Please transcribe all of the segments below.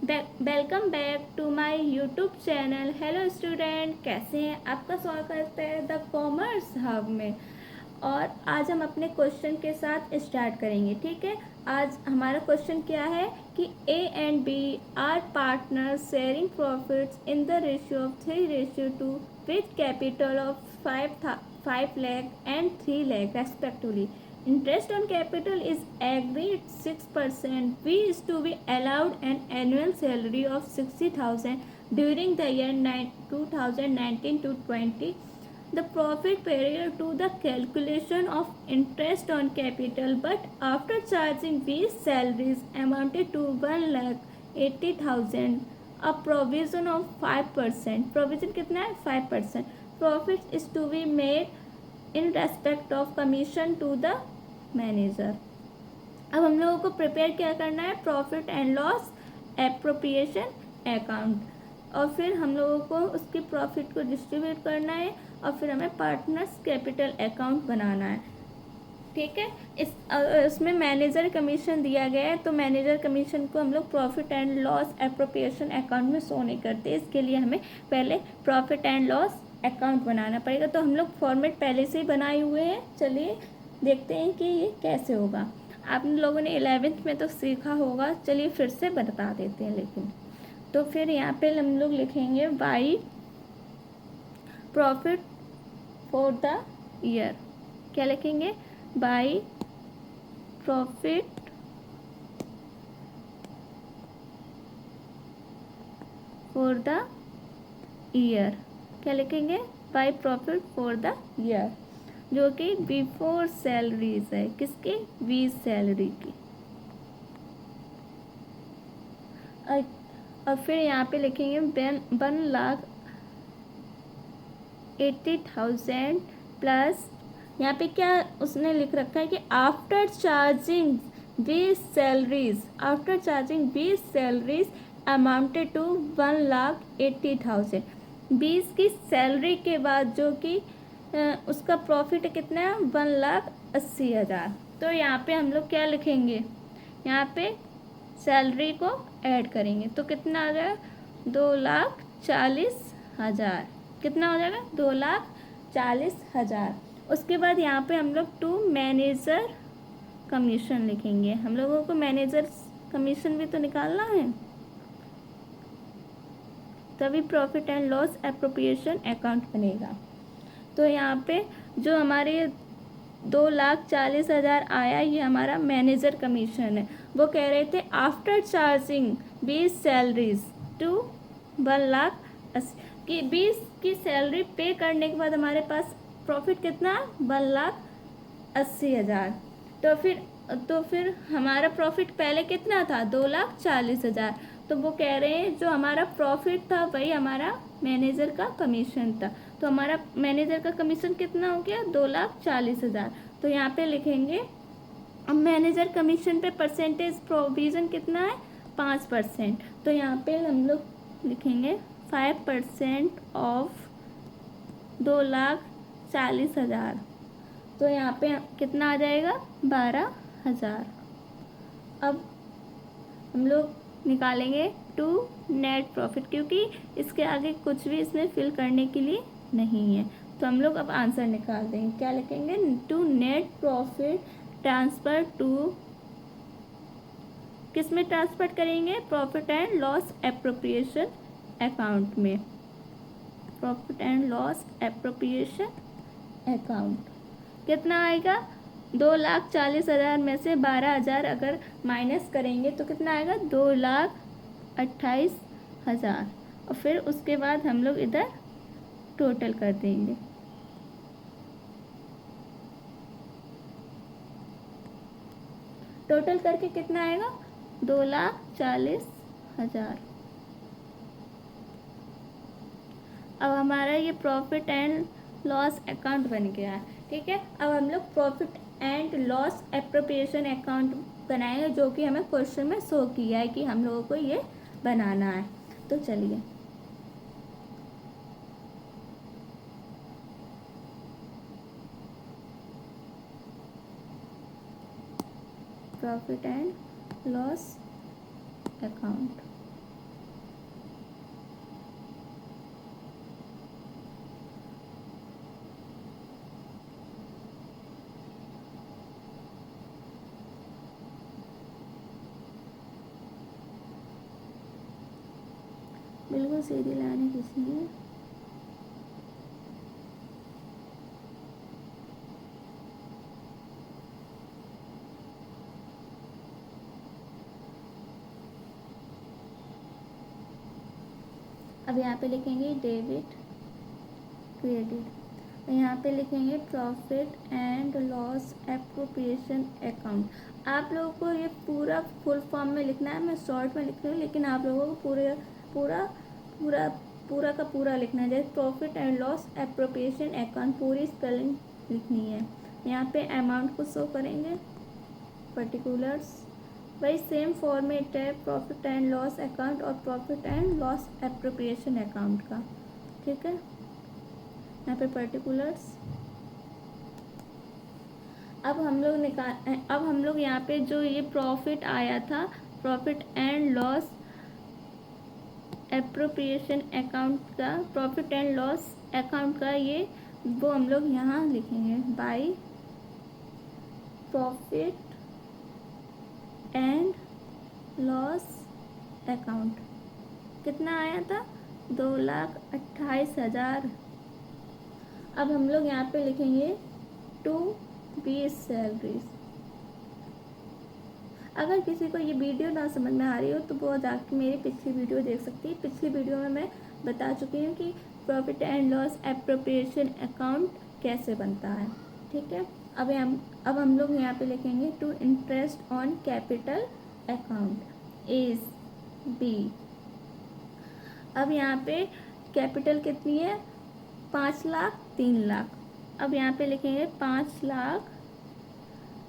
Welcome back to my YouTube channel. Hello student, कैसे हैं? आपका स्वागत है द कॉमर्स हब में। और आज हम अपने क्वेश्चन के साथ स्टार्ट करेंगे। ठीक है, आज हमारा क्वेश्चन क्या है कि A and B are partners sharing profits in the ratio of 3:2 with capital of 5 lakh and 3 lakh respectively. Interest on capital is agreed 6%. B is to be allowed an annual salary of 60,000 during the year 2019 to 20. The profit prior to the calculation of interest on capital, but after charging B's salaries amounted to 1,80,000. A provision of 5%. Provision कितना है? 5%. Profit is to be made in respect of commission to the manager. अब हम लोगों को prepare क्या करना है? Profit and loss appropriation account, और फिर हम लोगों को उसके प्रॉफिट को डिस्ट्रीब्यूट करना है, और फिर हमें पार्टनर्स कैपिटल अकाउंट बनाना है। ठीक है, इसमें मैनेजर कमीशन दिया गया है, तो मैनेजर कमीशन को हम लोग profit and loss appropriation account में शो नहीं करते। इसके लिए हमें पहले प्रॉफिट एंड लॉस अकाउंट बनाना पड़ेगा। तो हम लोग फॉर्मेट पहले से ही बनाए हुए हैं। चलिए देखते हैं कि ये कैसे होगा। आप लोगों ने 11th में तो सीखा होगा, चलिए फिर से बता देते हैं। लेकिन तो फिर यहाँ पे हम लोग लिखेंगे by profit for the year. क्या लिखेंगे? By profit for the year. क्या लिखेंगे? By profit for the year, जो कि बिफोर सैलरीज है। किसकी? बी सैलरी की। और फिर यहाँ पे लिखेंगे 1,80,000 प्लस, यहाँ पे क्या उसने लिख रखा है कि after charging B salaries amounted to 1,80,000। 20 की सैलरी के बाद जो कि उसका प्रॉफिट कितना है? 1,80,000। तो यहाँ पे हम लोग क्या लिखेंगे? यहाँ पे सैलरी को ऐड करेंगे तो कितना आ जाएगा? 2,40,000। कितना हो जाएगा? 2,40,000। उसके बाद यहाँ पे हम लोग टू मैनेजर कमीशन लिखेंगे। हम लोगों को मैनेजर कमीशन भी तो निकालना है, तभी profit and loss appropriation account बनेगा। तो यहाँ पे जो हमारे 2,40,000 आया, ये हमारा मैनेजर कमीशन है। वो कह रहे थे आफ्टर चार्जिंग 20 सैलरीज टू 1,80,000 कि 20 की सैलरी पे करने के बाद हमारे पास प्रॉफिट कितना? 1,80,000। तो फिर हमारा प्रॉफिट पहले कितना था? 2,40,000। तो वो कह रहे हैं जो हमारा प्रॉफिट था वही हमारा मैनेजर का कमीशन था। तो हमारा मैनेजर का कमीशन कितना हो गया? 2,40,000। तो यहाँ पे लिखेंगे, अब मैनेजर कमीशन पे परसेंटेज प्रोविज़न कितना है? 5%। तो यहाँ पे हम लोग लिखेंगे 5% ऑफ 2,40,000। तो यहाँ पे कितना आ जाएगा? 12,000। अब हम लोग निकालेंगे टू नेट प्रॉफिट, क्योंकि इसके आगे कुछ भी इसमें फिल करने के लिए नहीं है। तो हम लोग अब आंसर निकाल देंगे। क्या लिखेंगे? To net profit transfer to, किस में ट्रांसफर करेंगे? Profit and loss appropriation account में। Profit and loss appropriation account कितना आएगा? 2,40,000 में से 12,000 अगर माइनस करेंगे तो कितना आएगा? 2,28,000। और फिर उसके बाद हम लोग इधर टोटल कर देंगे। टोटल करके कितना आएगा? 2,40,000। अब हमारा ये प्रॉफिट एंड लॉस अकाउंट बन गया है। ठीक है, अब हम लोग profit and loss appropriation account बनाएंगे, जो कि हमें क्वेश्चन में शो किया है कि हम लोगों को ये बनाना है। तो चलिए, प्रॉफिट एंड लॉस अकाउंट। बिल्कुल सीधी लाइन खींचनी है। अब यहाँ पे लिखेंगे डेबिट क्रेडिट, यहाँ पे लिखेंगे profit and loss appropriation account. आप लोगों को ये पूरा फुल फॉर्म में लिखना है, मैं शॉर्ट में लिख रही हूँ, लेकिन आप लोगों को पूरा पूरा पूरा पूरा का पूरा लिखना है। जैसे profit and loss appropriation account पूरी स्पेलिंग लिखनी है। यहाँ पे अमाउंट को शो करेंगे, पर्टिकुलर्स, वही सेम फॉर्मेट है प्रॉफिट एंड लॉस अकाउंट और profit and loss appropriation account का, ठीक है। यहाँ पे पर्टिकुलर्स, अब हम लोग यहाँ पे जो ये प्रॉफिट आया था, profit and loss appropriation account का, प्रॉफिट एंड लॉस अकाउंट का, ये वो हम लोग यहाँ लिखेंगे by profit and loss account. कितना आया था? 2,28,000। अब हम लोग यहाँ पे लिखेंगे टू बी सैलरीज। अगर किसी को ये वीडियो ना समझ में आ रही हो तो वो जाके मेरी पिछली वीडियो देख सकती है। पिछली वीडियो में मैं बता चुकी हूँ कि profit and loss appropriation account कैसे बनता है, ठीक है। अब हम लोग यहाँ पे लिखेंगे to interest on capital account is B. अब यहाँ पे कैपिटल कितनी है? 5 लाख, 3 लाख। अब यहाँ पे लिखेंगे 5 लाख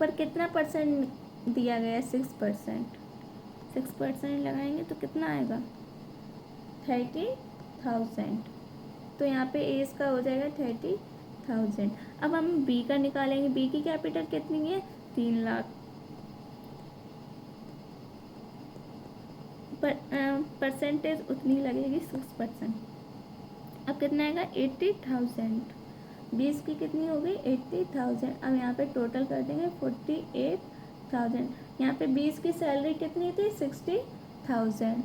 पर कितना परसेंट दिया गया है? 6%। 6% लगाएंगे तो कितना आएगा? 30,000। तो यहाँ पे एज का हो जाएगा 30,000। अब हम बी का निकालेंगे। बी की कैपिटल कितनी है? 3 लाख। परसेंटेज उतनी लगेगी 6%। अब कितना आएगा? 80,000। 20 की कितनी हो गई? 80,000। अब यहाँ पे टोटल कर देंगे 48,000। यहाँ पे 20 की सैलरी कितनी थी? 60,000।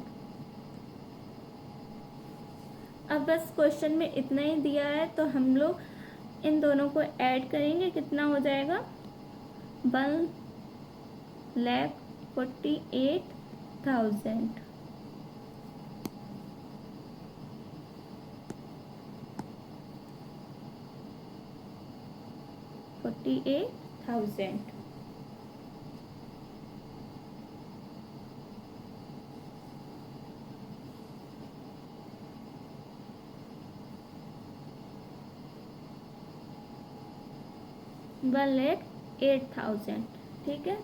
अब बस क्वेश्चन में इतना ही दिया है तो हम लोग इन दोनों को ऐड करेंगे, कितना हो जाएगा? 1,48,000। 48,000। वन लैख 8,000, ठीक है।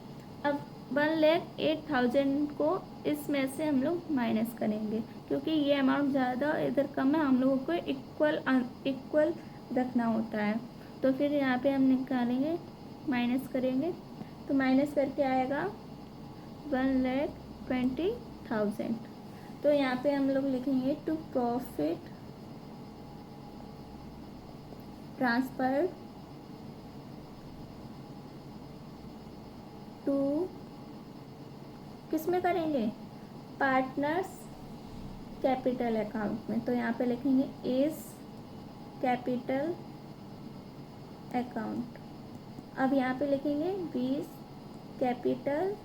अब 1,08,000 को इसमें से हम लोग माइनस करेंगे, क्योंकि ये अमाउंट ज़्यादा इधर कम है, हम लोगों को इक्वल रखना होता है। तो फिर यहाँ पे हम निकालेंगे, माइनस करेंगे, तो माइनस करके आएगा 1,20,000। तो यहाँ पे हम लोग लिखेंगे टू प्रॉफिट ट्रांसफर्ड टू, किस में करेंगे? पार्टनर्स कैपिटल अकाउंट में। तो यहाँ पे लिखेंगे एज कैपिटल अकाउंट। अब यहाँ पे लिखेंगे 20 कैपिटल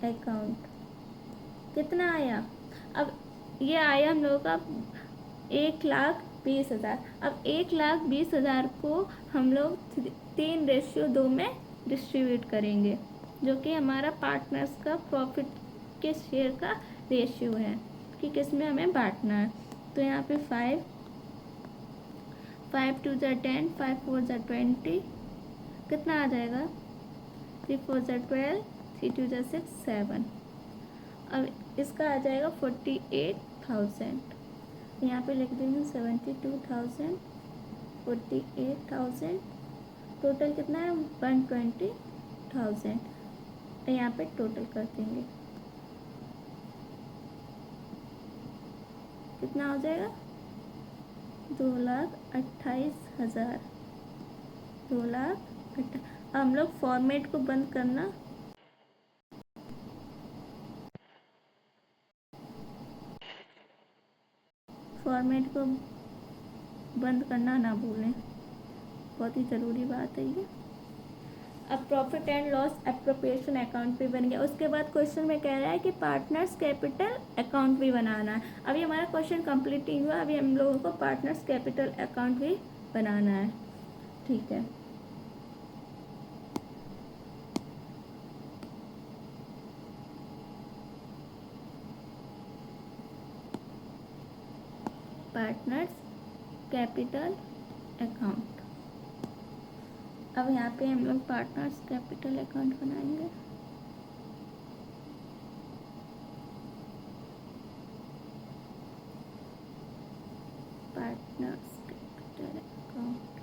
अकाउंट। कितना आया? अब ये आया हम लोगों का 1,20,000। अब 1,20,000 को हम लोग 3:2 में डिस्ट्रीब्यूट करेंगे, जो कि हमारा पार्टनर्स का प्रॉफिट के शेयर का रेशियो है कि किस में हमें बांटना है। तो यहाँ पे 5 2 10, 5 4 20, कितना आ जाएगा? 3 4 12, 3 2 6 7। अब इसका आ जाएगा 48,000। यहाँ पे लिख देंगे 72,000, 48,000, टोटल कितना है? 120,000। यहाँ पे टोटल कर देंगे, कितना हो जाएगा? 2,28,000। 2,28,000। हम लोग फॉर्मेट को बंद करना, फॉर्मेट को बंद करना ना भूलें, बहुत ही ज़रूरी बात है ये। अब profit and loss appropriation account भी बन गया। उसके बाद क्वेश्चन में कह रहा है कि पार्टनर्स कैपिटल अकाउंट भी बनाना है। अभी हमारा क्वेश्चन कंप्लीट नहीं हुआ, अभी हम लोगों को पार्टनर्स कैपिटल अकाउंट भी बनाना है। ठीक है, पार्टनर्स कैपिटल अकाउंट। अब यहाँ पे हम लोग पार्टनर्स कैपिटल अकाउंट बनाएंगे। पार्टनर्स कैपिटल अकाउंट,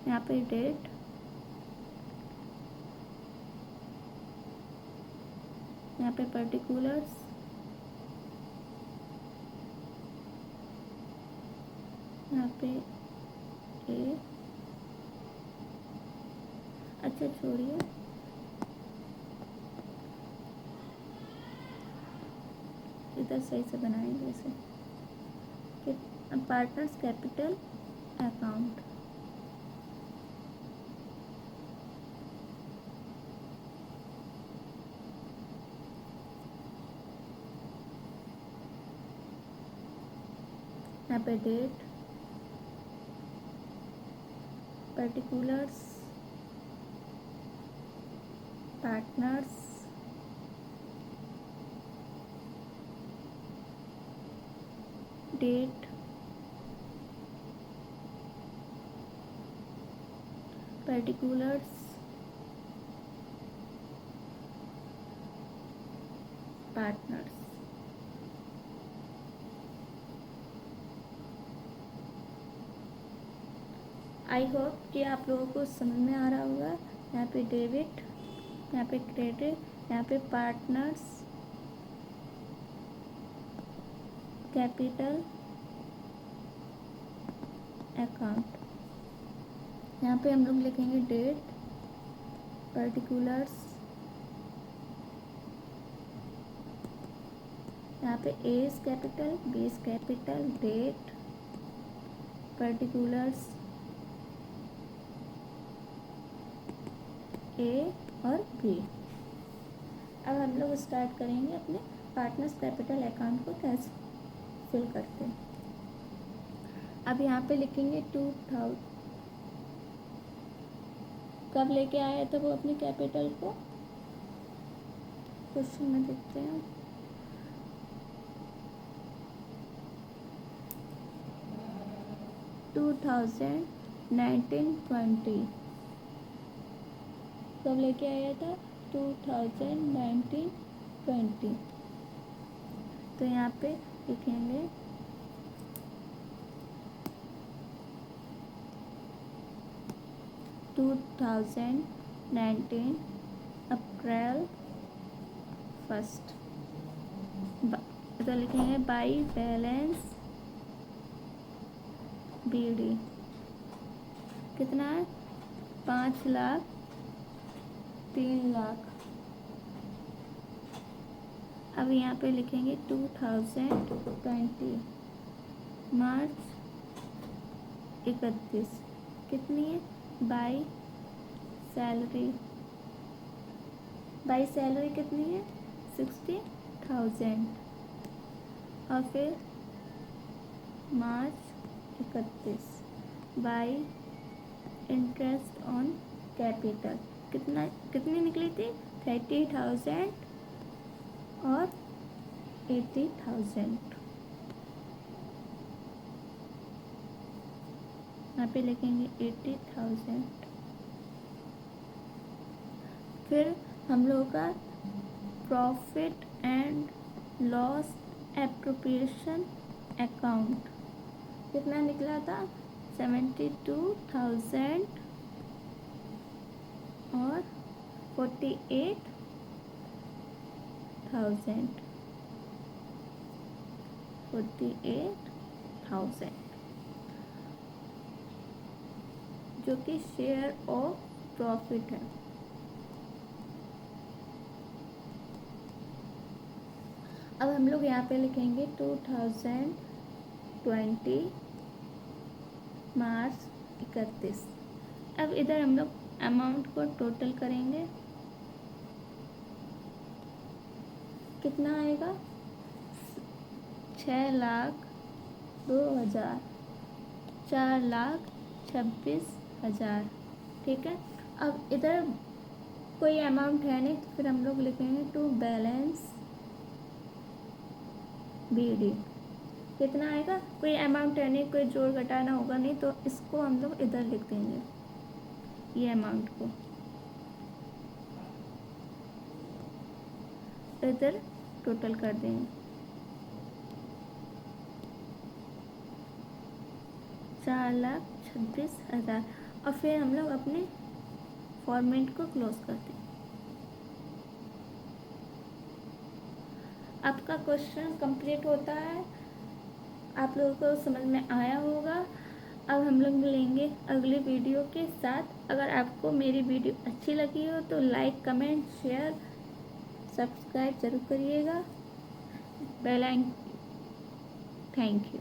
यहाँ पे डेट, यहाँ पे पर्टिकुलर्स, यहाँ पे ए, अच्छा छोड़िए, इधर सही से बनाएंगे इसे कि पार्टनर्स कैपिटल अकाउंट। यहाँ पे date, particulars, partners, date, particulars, partners. I hope कि आप लोगों को समझ में आ रहा होगा। यहाँ पे डेबिट, यहाँ पे क्रेडिट, यहाँ पे पार्टनर्स कैपिटल अकाउंट। यहाँ पे हम लोग लिखेंगे डेट, पर्टिकुलर्स, यहाँ पे A is capital, B is capital, date, particulars, A और बी। अब हम लोग स्टार्ट करेंगे अपने पार्टनर्स कैपिटल अकाउंट को कैसे फिल करते हैं। अब यहाँ पे लिखेंगे 2000, कब लेके आया था वो अपने कैपिटल को, क्वेश्चन में देखते हैं। टू 2019-20 कब लेके आया था, 2019-20। तो यहाँ पे लिखेंगे 2019 अप्रैल 1। तो लिखेंगे बाई बैलेंस BD कितना है, 5,03,00,000। अब यहाँ पे लिखेंगे 2020 मार्च 31 कितनी है, बाई सैलरी कितनी है, 60,000। और फिर मार्च 31 बाई इंटरेस्ट ऑन कैपिटल कितनी निकली थी, 30,000 और 80,000। यहाँ पे लिखेंगे 80,000। फिर हम लोगों का profit and loss appropriation account कितना निकला था, 72,000 और 48,000 जो कि शेयर ऑफ प्रॉफिट है। अब हम लोग यहाँ पे लिखेंगे 2020 मार्च 31। अब इधर हम लोग अमाउंट को टोटल करेंगे, कितना आएगा 6,02,000, 4,26,000। ठीक है, अब इधर कोई अमाउंट है नहीं तो फिर हम लोग लिखेंगे टू बैलेंस BD। कितना आएगा, कोई अमाउंट है नहीं, कोई जोड़ घटाना होगा नहीं, तो इसको हम लोग इधर लिख देंगे, ये अमाउंट को इधर टोटल कर देंगे, 4,26,000। और फिर हम लोग अपने फॉर्मेट को क्लोज करते हैं। आपका क्वेश्चन कंप्लीट होता है, आप लोगों को समझ में आया होगा। अब हम लोग मिलेंगे अगली वीडियो के साथ। अगर आपको मेरी वीडियो अच्छी लगी हो तो लाइक, कमेंट, शेयर, सब्सक्राइब ज़रूर करिएगा। Bell icon. Thank you.